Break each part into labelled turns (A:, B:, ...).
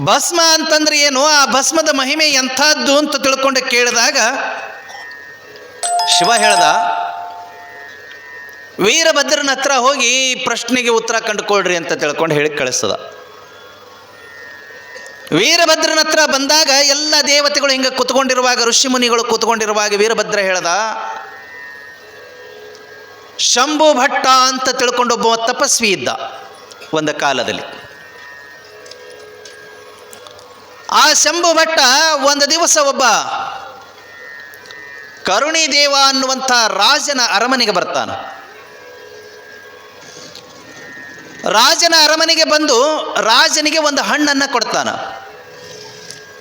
A: ಭಸ್ಮ ಅಂತಂದ್ರೆ ಏನು, ಆ ಭಸ್ಮದ ಮಹಿಮೆ ಎಂಥದ್ದು ಅಂತ ತಿಳ್ಕೊಂಡು ಕೇಳಿದಾಗ ಶಿವ ಹೇಳ್ದ, ವೀರಭದ್ರನ ಹತ್ರ ಹೋಗಿ ಈ ಪ್ರಶ್ನೆಗೆ ಉತ್ತರ ಕಂಡುಕೊಳ್ರಿ ಅಂತ ತಿಳ್ಕೊಂಡು ಹೇಳಿ ಕಳಿಸ್ತದ. ವೀರಭದ್ರನ ಹತ್ರ ಬಂದಾಗ ಎಲ್ಲ ದೇವತೆಗಳು ಹಿಂಗೆ ಕೂತ್ಕೊಂಡಿರುವಾಗ, ಋಷಿ ಮುನಿಗಳು ಕೂತ್ಕೊಂಡಿರುವಾಗ ವೀರಭದ್ರ ಹೇಳ್ದ, ಶಂಭು ಭಟ್ಟ ಅಂತ ತಿಳ್ಕೊಂಡು ಒಬ್ಬ ತಪಸ್ವಿ ಇದ್ದ ಒಂದು ಕಾಲದಲ್ಲಿ. ಆ ಶಂಭು ಭಟ್ಟ ಒಂದು ದಿವಸ ಒಬ್ಬ ಕರುಣಿದೇವ ಅನ್ನುವಂಥ ರಾಜನ ಅರಮನೆಗೆ ಬರ್ತಾನೆ. ರಾಜನ ಅರಮನೆಗೆ ಬಂದು ರಾಜನಿಗೆ ಒಂದು ಹಣ್ಣನ್ನು ಕೊಡ್ತಾನೆ.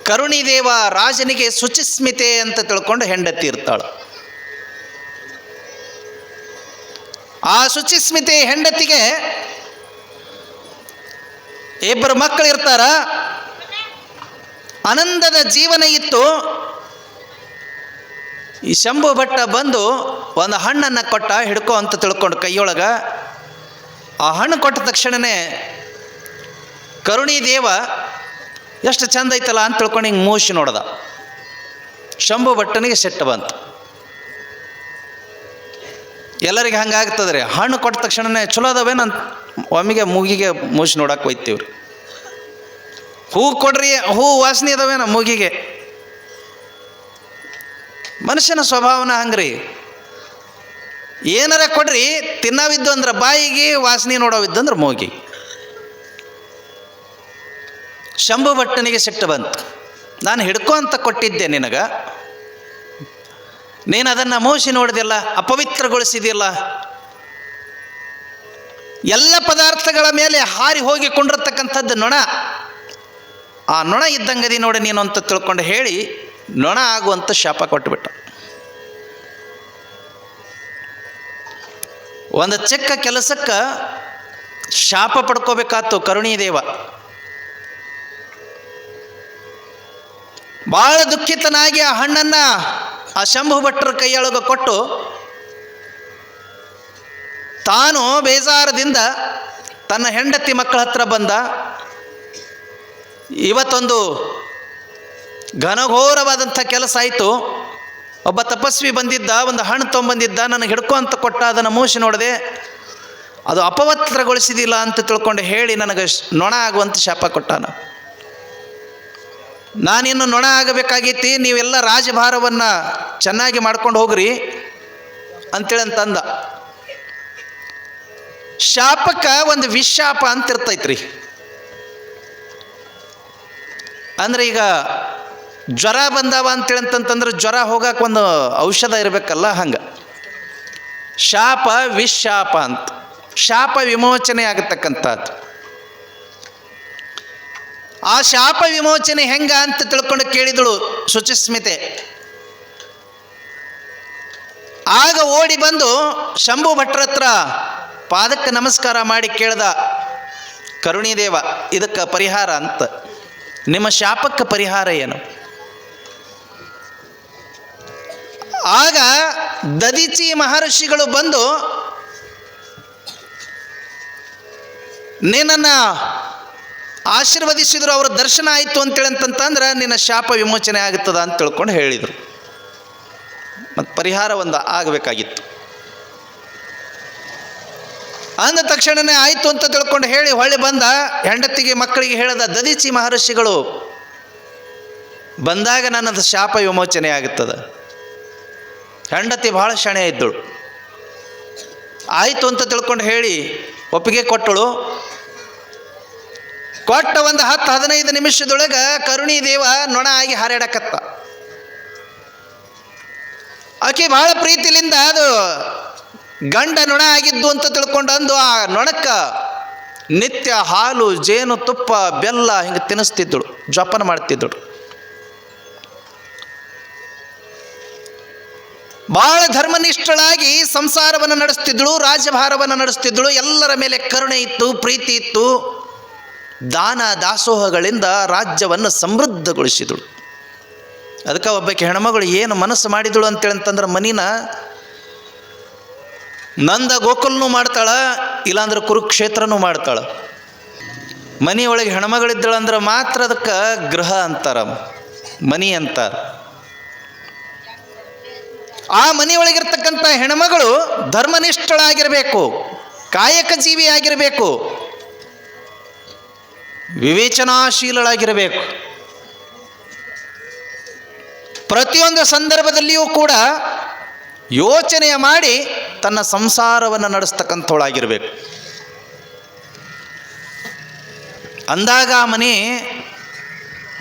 A: ಕರುಣಿದೇವ ರಾಜನಿಗೆ ಶುಚಿಸ್ಮಿತೆ ಅಂತ ತಿಳ್ಕೊಂಡು ಹೆಂಡತಿ ಇರ್ತಾಳೆ. ಆ ಶುಚಿಸ್ಮಿತೆ ಹೆಂಡತಿಗೆ ಇಬ್ಬರು ಮಕ್ಕಳು ಇರ್ತಾರ. ಆನಂದದ ಜೀವನ ಇತ್ತು. ಈ ಶಂಭು ಭಟ್ಟ ಬಂದು ಒಂದು ಹಣ್ಣನ್ನು ಕೊಟ್ಟ, ಹಿಡ್ಕೊ ಅಂತ ತಿಳ್ಕೊಂಡು ಕೈಯೊಳಗ. ಆ ಹಣ್ಣು ಕೊಟ್ಟ ತಕ್ಷಣವೇ ಕರುಣಿದೇವ ಎಷ್ಟು ಚಂದ ಐತಲ್ಲ ಅಂತ ತಿಳ್ಕೊಂಡು ಹಿಂಗೆ ಮೂಸಿ ನೋಡ್ದ. ಶಂಭು ಭಟ್ಟನಿಗೆ ಸಿಟ್ಟು ಬಂತು. ಎಲ್ಲರಿಗೆ ಹಂಗಾಗ್ತದ್ರಿ, ಹಣ್ಣು ಕೊಟ್ಟ ತಕ್ಷಣವೇ ಚಲೋ ಅದಾವೇನಂತ ಒಮ್ಮಿಗೆ ಮೂಗಿಗೆ ಮೂಸಿ ನೋಡಕ್ಕೆ ಹೋಯ್ತೀವ್ರಿ. ಹೂ ಕೊಡ್ರಿ, ಹೂ ವಾಸನೆ ಅದಾವೇನ ಮೂಗಿಗೆ. ಮನುಷ್ಯನ ಸ್ವಭಾವನ ಹಂಗ್ರಿ, ಏನಾರ ಕೊಡ್ರಿ, ತಿನ್ನವಿದ್ದು ಅಂದ್ರೆ ಬಾಯಿಗೆ, ವಾಸನೆ ನೋಡೋವಿದ್ದು ಅಂದ್ರೆ ಮೂಗಿ. ಶಂಭು ಭಟ್ಟನಿಗೆ ಸಿಟ್ಟು ಬಂತು. ನಾನು ಹಿಡ್ಕೊ ಅಂತ ಕೊಟ್ಟಿದ್ದೆ ನಿನಗೆ, ನೀನು ಅದನ್ನು ಮೂಸಿ ನೋಡಿದೆಲ್ಲ, ಅಪವಿತ್ರಗೊಳಿಸಿದೆಯಲ್ಲ. ಎಲ್ಲ ಪದಾರ್ಥಗಳ ಮೇಲೆ ಹಾರಿ ಹೋಗಿ ಕೊಂಡಿರ್ತಕ್ಕಂಥದ್ದು ನೊಣ. ಆ ನೊಣ ಇದ್ದಂಗದಿ ನೋಡಿ ನೀನು ಅಂತ ತಿಳ್ಕೊಂಡು ಹೇಳಿ ನೊಣ ಆಗುವಂಥ ಶಾಪ ಕೊಟ್ಟುಬಿಟ್ಟ. ಒಂದು ಚಿಕ್ಕ ಕೆಲಸಕ್ಕೆ ಶಾಪ ಪಡ್ಕೋಬೇಕಾಯ್ತು ಕರುಣಿದೇವ. ಭಾಳ ದುಃಖಿತನಾಗಿ ಆ ಹಣ್ಣನ್ನು ಆ ಶಂಭು ಭಟ್ಟರ ಕೈಯೊಳಗೆ ಕೊಟ್ಟು ತಾನು ಬೇಜಾರದಿಂದ ತನ್ನ ಹೆಂಡತಿ ಮಕ್ಕಳ ಹತ್ರ ಬಂದ. ಇವತ್ತೊಂದು ಘನಘೋರವಾದಂಥ ಕೆಲಸ ಆಯಿತು. ಒಬ್ಬ ತಪಸ್ವಿ ಬಂದಿದ್ದ, ಒಂದು ಹಣ್ಣು ತೊಗೊಂಬಂದಿದ್ದ, ನನಗೆ ಹಿಡ್ಕೊ ಅಂತ ಕೊಟ್ಟ, ಅದನ್ನು ಮೂಸಿ ನೋಡಿದೆ, ಅದು ಅಪವಿತ್ರಗೊಳಿಸಿದಿಲ್ಲ ಅಂತ ತಿಳ್ಕೊಂಡು ಹೇಳಿ ನನಗೆ ನೊಣ ಆಗುವಂಥ ಶಾಪ ಕೊಟ್ಟಾನ. ನಾನಿನ್ನು ನೊಣ ಆಗಬೇಕಾಗಿತ್ತು, ನೀವೆಲ್ಲ ರಾಜಭಾರವನ್ನು ಚೆನ್ನಾಗಿ ಮಾಡ್ಕೊಂಡು ಹೋಗ್ರಿ ಅಂತೇಳಿ ಅಂತಂದ. ಶಾಪಕ್ಕೆ ಒಂದು ವಿಶಾಪ ಅಂತ ಇರ್ತೈತ್ರಿ. ಅಂದರೆ ಈಗ ಜ್ವರ ಬಂದಾವ ಅಂತೇಳಿ ಅಂತಂತಂದ್ರೆ ಜ್ವರ ಹೋಗಕ್ಕೆ ಒಂದು ಔಷಧ ಇರಬೇಕಲ್ಲ, ಹಂಗೆ ಶಾಪ ವಿಶಾಪ ಅಂತ. ಶಾಪ ವಿಮೋಚನೆ ಆಗತಕ್ಕಂಥದ್ದು. ಆ ಶಾಪ ವಿಮೋಚನೆ ಹೆಂಗ ಅಂತ ತಿಳ್ಕೊಂಡು ಕೇಳಿದಳು ಶುಚಿಸ್ಮಿತೆ. ಆಗ ಓಡಿ ಬಂದು ಶಂಭು ಭಟ್ರ ಹತ್ರ ಪಾದಕ್ಕೆ ನಮಸ್ಕಾರ ಮಾಡಿ ಕೇಳ್ದ, ಕರುಣಿದೇವ ಇದಕ್ಕೆ ಪರಿಹಾರ ಅಂತ, ನಿಮ್ಮ ಶಾಪಕ್ಕೆ ಪರಿಹಾರ ಏನು? ಆಗ ದದೀಚಿ ಮಹರ್ಷಿಗಳು ಬಂದು ನಿನ್ನನ್ನು ಆಶೀರ್ವದಿಸಿದ್ರು, ಅವರ ದರ್ಶನ ಆಯಿತು ಅಂತೇಳಿ ಅಂತಂತಂದ್ರೆ ನಿನ್ನ ಶಾಪ ವಿಮೋಚನೆ ಆಗುತ್ತದ ಅಂತ ತಿಳ್ಕೊಂಡು ಹೇಳಿದರು. ಮತ್ತು ಪರಿಹಾರ ಒಂದು ಆಗಬೇಕಾಗಿತ್ತು. ಅಂದ ತಕ್ಷಣವೇ ಆಯಿತು ಅಂತ ತಿಳ್ಕೊಂಡು ಹೇಳಿ ಹೊಳ್ಳಿ ಬಂದ. ಹೆಂಡತಿಗೆ ಮಕ್ಕಳಿಗೆ ಹೇಳಿದ, ದದೀಚಿ ಮಹರ್ಷಿಗಳು ಬಂದಾಗ ನನ್ನದು ಶಾಪ ವಿಮೋಚನೆ ಆಗುತ್ತದೆ. ಹೆಂಡತಿ ಭಾಳ ಶಣೆ ಇದ್ದಳು. ಆಯಿತು ಅಂತ ತಿಳ್ಕೊಂಡು ಹೇಳಿ ಒಪ್ಪಿಗೆ ಕೊಟ್ಟಳು. ಕೊಟ್ಟ ಒಂದು 10-15 ನಿಮಿಷದೊಳಗೆ ಕರುಣಿದೇವ ನೊಣ ಆಗಿ ಹಾರಾಡಕತ್ತ. ಆಕೆ ಭಾಳ ಪ್ರೀತಿಲಿಂದ ಅದು ಗಂಡ ನೊಣ ಆಗಿದ್ದು ಅಂತ ತಿಳ್ಕೊಂಡು ಅಂದು ಆ ನೊಣಕ್ಕೆ ನಿತ್ಯ ಹಾಲು, ಜೇನು ತುಪ್ಪ, ಬೆಲ್ಲ ಹಿಂಗೆ ತಿನ್ನಿಸ್ತಿದ್ದಳು, ಜೋಪಾನ ಮಾಡ್ತಿದ್ದಳು. ಭಾಳ ಧರ್ಮನಿಷ್ಠಳಾಗಿ ಸಂಸಾರವನ್ನು ನಡೆಸ್ತಿದ್ದಳು, ರಾಜ್ಯಭಾರವನ್ನು ನಡೆಸ್ತಿದ್ದಳು. ಎಲ್ಲರ ಮೇಲೆ ಕರುಣೆ ಇತ್ತು, ಪ್ರೀತಿ ಇತ್ತು. ದಾನ ದಾಸೋಹಗಳಿಂದ ರಾಜ್ಯವನ್ನು ಸಮೃದ್ಧಗೊಳಿಸಿದಳು. ಅದಕ್ಕೆ ಒಬ್ಬಾಕೆ ಹೆಣ್ಮಗಳು ಏನು ಮನಸ್ಸು ಮಾಡಿದಳು ಅಂತೇಳಂತಂದ್ರೆ ಮನಿನ ನಂದ ಗೋಕುಲ್ನೂ ಮಾಡ್ತಾಳ, ಇಲ್ಲಾಂದ್ರೆ ಕುರುಕ್ಷೇತ್ರನೂ ಮಾಡ್ತಾಳ. ಮನೆಯೊಳಗೆ ಹೆಣ್ಮಗಳಿದ್ದಳಂದ್ರೆ ಮಾತ್ರ ಅದಕ್ಕೆ ಗೃಹ ಅಂತಾರ, ಮನಿ ಅಂತಾರ. ಆ ಮನೆಯೊಳಗಿರ್ತಕ್ಕಂಥ ಹೆಣ್ಮಗಳು ಧರ್ಮನಿಷ್ಠಳಾಗಿರಬೇಕು, ಕಾಯಕ ಜೀವಿಯಾಗಿರಬೇಕು, ವಿವೇಚನಾಶೀಲಳಾಗಿರಬೇಕು. ಪ್ರತಿಯೊಂದು ಸಂದರ್ಭದಲ್ಲಿಯೂ ಕೂಡ ಯೋಚನೆ ಮಾಡಿ ತನ್ನ ಸಂಸಾರವನ್ನು ನಡೆಸ್ತಕ್ಕಂಥವಳಾಗಿರಬೇಕು. ಅಂದಾಗ ಆ ಮನೆ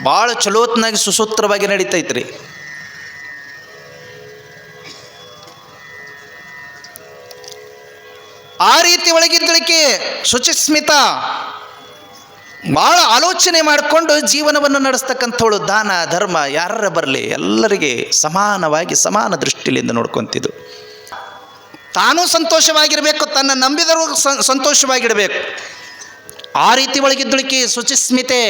A: ಭಾಳ ಚಲೋತ್ನಾಗಿ ಸುಸೂತ್ರವಾಗಿ ನಡೀತೈತ್ರಿ. ಆ ರೀತಿ ಒಳಗಿದ್ದಳಿಕೆ ಶುಚಿಸ್ಮಿತ ಭಾಳ ಆಲೋಚನೆ ಮಾಡಿಕೊಂಡು ಜೀವನವನ್ನು ನಡೆಸ್ತಕ್ಕಂಥವಳು. ದಾನ ಧರ್ಮ ಯಾರ ಬರಲಿ ಎಲ್ಲರಿಗೆ ಸಮಾನವಾಗಿ ಸಮಾನ ದೃಷ್ಟಿಯಿಂದ ನೋಡ್ಕೊತಿದ್ದು. ತಾನೂ ಸಂತೋಷವಾಗಿರಬೇಕು, ತನ್ನ ನಂಬಿದರೂ ಸಂತೋಷವಾಗಿಡಬೇಕು. ಆ ರೀತಿ ಒಳಗಿದ್ದಳಿಕೆ ಶುಚಿಸ್ಮಿತೆ.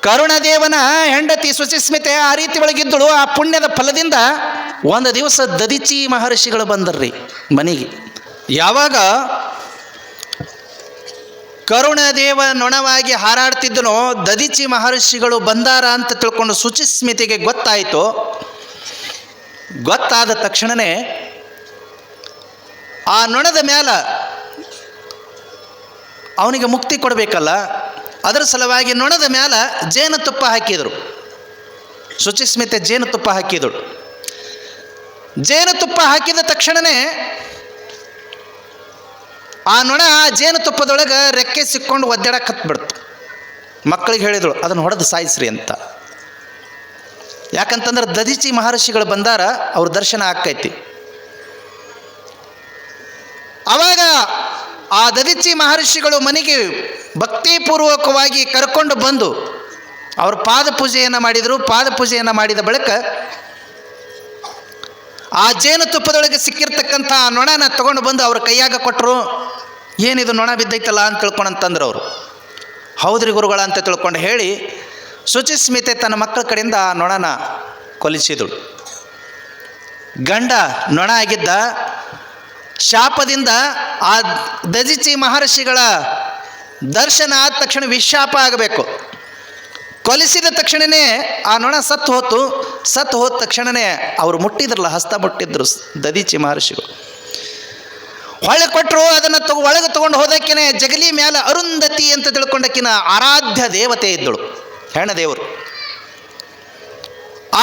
A: ಕರುಣದೇವನ ಹೆಂಡತಿ ಶುಚಿಸ್ಮಿತೆ ಆ ರೀತಿ ಒಳಗಿದ್ದಳು. ಆ ಪುಣ್ಯದ ಫಲದಿಂದ ಒಂದು ದಿವಸ ದದಿಚಿ ಮಹರ್ಷಿಗಳು ಬಂದರ್ರಿ ಮನೆಗೆ. ಯಾವಾಗ ಕರುಣದೇವ ನೊಣವಾಗಿ ಹಾರಾಡ್ತಿದ್ದನೋ ದದಿಚಿ ಮಹರ್ಷಿಗಳು ಬಂದಾರ ಅಂತ ತಿಳ್ಕೊಂಡು ಶುಚಿಸ್ಮಿತೆಗೆ ಗೊತ್ತಾಯಿತು. ಗೊತ್ತಾದ ತಕ್ಷಣವೇ ಆ ನೊಣದ ಮ್ಯಾಲ ಅವನಿಗೆ ಮುಕ್ತಿ ಕೊಡಬೇಕಲ್ಲ, ಅದರ ಸಲುವಾಗಿ ನೊಣದ ಮ್ಯಾಲ ಜೇನುತುಪ್ಪ ಹಾಕಿದರು. ಶುಚಿಸ್ಮಿತೆ ಜೇನುತುಪ್ಪ ಹಾಕಿದಳು. ಜೇನುತುಪ್ಪ ಹಾಕಿದ ತಕ್ಷಣವೇ ಆ ನೊಣ ಜೇನುತುಪ್ಪದೊಳಗೆ ರೆಕ್ಕೆ ಸಿಕ್ಕೊಂಡು ಒದ್ದಾಡಕ್ಕೆ ಹತ್ಬಿಡ್ತು. ಮಕ್ಕಳಿಗೆ ಹೇಳಿದಳು ಅದನ್ನು ಹೊಡೆದು ಸಾಯಿಸ್ರಿ ಅಂತ. ಯಾಕಂತಂದ್ರೆ ದದಿಚಿ ಮಹರ್ಷಿಗಳು ಬಂದಾರ, ಅವ್ರ ದರ್ಶನ ಆಕ್ಕೈತಿ. ಆವಾಗ ಆ ದದಿಚಿ ಮಹರ್ಷಿಗಳು ಮನೆಗೆ ಭಕ್ತಿಪೂರ್ವಕವಾಗಿ ಕರ್ಕೊಂಡು ಬಂದು ಅವ್ರ ಪಾದ ಪೂಜೆಯನ್ನು ಮಾಡಿದರು. ಪಾದ ಪೂಜೆಯನ್ನು ಮಾಡಿದ ಬಳಿಕ ಆ ಜೇನುತುಪ್ಪದೊಳಗೆ ಸಿಕ್ಕಿರ್ತಕ್ಕಂಥ ನೊಣನ ತಗೊಂಡು ಬಂದು ಅವ್ರ ಕೈಯಾಗ ಕೊಟ್ಟರು. ಏನಿದು ನೊಣ ಬಿದ್ದೈತಲ್ಲ ಅಂತ ತಿಳ್ಕೊಂಡಂತಂದ್ರೆ ಅವರು ಹೌದ್ರಿ ಗುರುಗಳ ಅಂತ ತಿಳ್ಕೊಂಡು ಹೇಳಿ ಶುಚಿಸ್ಮಿತೆ ತನ್ನ ಮಕ್ಕಳ ಕಡೆಯಿಂದ ಆ ನೊಣನ ಕೊಲಿಸಿದಳು. ಗಂಡ ನೊಣ ಆಗಿದ್ದ. ಶಾಪದಿಂದ ಆ ದದಿಚಿ ಮಹರ್ಷಿಗಳ ದರ್ಶನ ಆದ ತಕ್ಷಣ ವಿಶಾಪ ಆಗಬೇಕು. ಕೊಲಿಸಿದ ತಕ್ಷಣವೇ ಆ ನೊಣ ಸತ್ತು ಹೋದ ತಕ್ಷಣವೇ ಅವರು ಮುಟ್ಟಿದ್ರಲ್ಲ, ಹಸ್ತ ಮುಟ್ಟಿದ್ರು ದದಿಚಿ ಮಹರ್ಷಿಗಳು. ಹೊಳೆ ಕೊಟ್ಟರು. ಅದನ್ನು ಒಳಗೆ ತೊಗೊಂಡು ಹೋದಕ್ಕಿನ ಜಗಲಿ ಮ್ಯಾಲ ಅರುಂಧತಿ ಅಂತ ತಿಳ್ಕೊಂಡಕ್ಕಿನ ಆರಾಧ್ಯ ದೇವತೆ ಇದ್ದಳು, ಹೆಣ್ಣದೇವರು.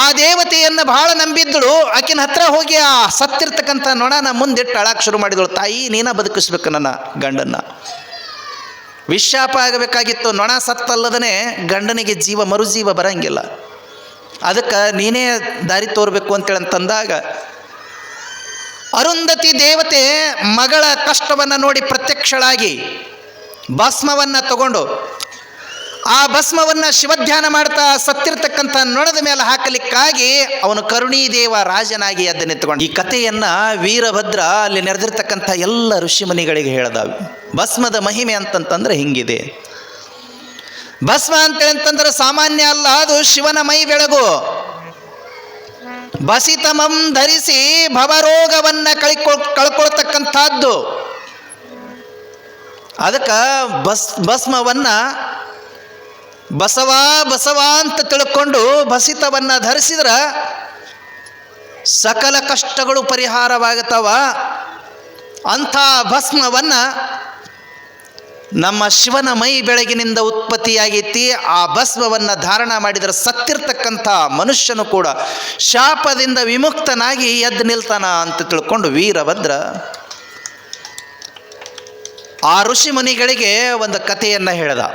A: ಆ ದೇವತೆಯನ್ನು ಬಹಳ ನಂಬಿದ್ದಳು. ಆಕಿನ ಹತ್ರ ಹೋಗಿ ಆ ಸತ್ತಿರ್ತಕ್ಕಂಥ ನೊಣನ ಮುಂದಿಟ್ಟು ಅಳಕ್ಕೆ ಶುರು ಮಾಡಿದಳು. ತಾಯಿ ನೀನ ಬದುಕಿಸ್ಬೇಕು ನನ್ನ ಗಂಡನ್ನ. ವಿಶಾಪ ಆಗಬೇಕಾಗಿತ್ತು. ನೊಣ ಸತ್ತಲ್ಲದನೇ ಗಂಡನಿಗೆ ಮರುಜೀವ ಬರಂಗಿಲ್ಲ. ಅದಕ್ಕೆ ನೀನೇ ದಾರಿ ತೋರಬೇಕು ಅಂತೇಳಂತಂದಾಗ ಅರುಂಧತಿ ದೇವತೆ ಮಗಳ ಕಷ್ಟವನ್ನು ನೋಡಿ ಪ್ರತ್ಯಕ್ಷಳಾಗಿ ಭಸ್ಮವನ್ನು ತಗೊಂಡು ಆ ಭಸ್ಮವನ್ನು ಶಿವಧ್ಯಾನ ಮಾಡ್ತಾ ಸತ್ತಿರ್ತಕ್ಕಂಥ ನೊಣದ ಮೇಲೆ ಹಾಕಲಿಕ್ಕಾಗಿ ಅವನು ಕರುಣೀದೇವ ರಾಜನಾಗಿ ಎದ್ದು ನಿಂತುಕೊಂಡು ಈ ಕಥೆಯನ್ನು ವೀರಭದ್ರ ಅಲ್ಲಿ ನೆರೆದಿರ್ತಕ್ಕಂಥ ಎಲ್ಲ ಋಷಿಮುನಿಗಳಿಗೆ ಹೇಳ್ದ. ಭಸ್ಮದ ಮಹಿಮೆ ಅಂತಂತಂದ್ರೆ ಹಿಂಗಿದೆ. ಭಸ್ಮ ಅಂತೇಳಂತಂದ್ರೆ ಸಾಮಾನ್ಯ ಅಲ್ಲ, ಅದು ಶಿವನ ಮೈ ಬೆಳಗು. ಬಸಿತಮಂ ಧರಿಸಿ ಭವರೋಗವನ್ನು ಕಳ್ಕೊಳ್ತಕ್ಕಂಥದ್ದು. ಅದಕ್ಕೆ ಭಸ್ಮವನ್ನು ಬಸವ ಅಂತ ತಿಳ್ಕೊಂಡು ಬಸಿತವನ್ನು ಧರಿಸಿದ್ರೆ ಸಕಲ ಕಷ್ಟಗಳು ಪರಿಹಾರವಾಗುತ್ತವ. ಅಂಥ ಭಸ್ಮವನ್ನು ನಮ್ಮ ಶಿವನ ಮೈ ಬೆಳಗಿನಿಂದ ಉತ್ಪತ್ತಿಯಾಗೈತಿ. ಆ ಭಸ್ಮವನ್ನು ಧಾರಣ ಮಾಡಿದರೆ ಸತ್ತಿರ್ತಕ್ಕಂಥ ಮನುಷ್ಯನು ಕೂಡ ಶಾಪದಿಂದ ವಿಮುಕ್ತನಾಗಿ ಎದ್ದು ನಿಲ್ತಾನ ಅಂತ ತಿಳ್ಕೊಂಡು ವೀರಭದ್ರ ಆ ಋಷಿ ಮುನಿಗಳಿಗೆ ಒಂದು ಕಥೆಯನ್ನು ಹೇಳ್ದ.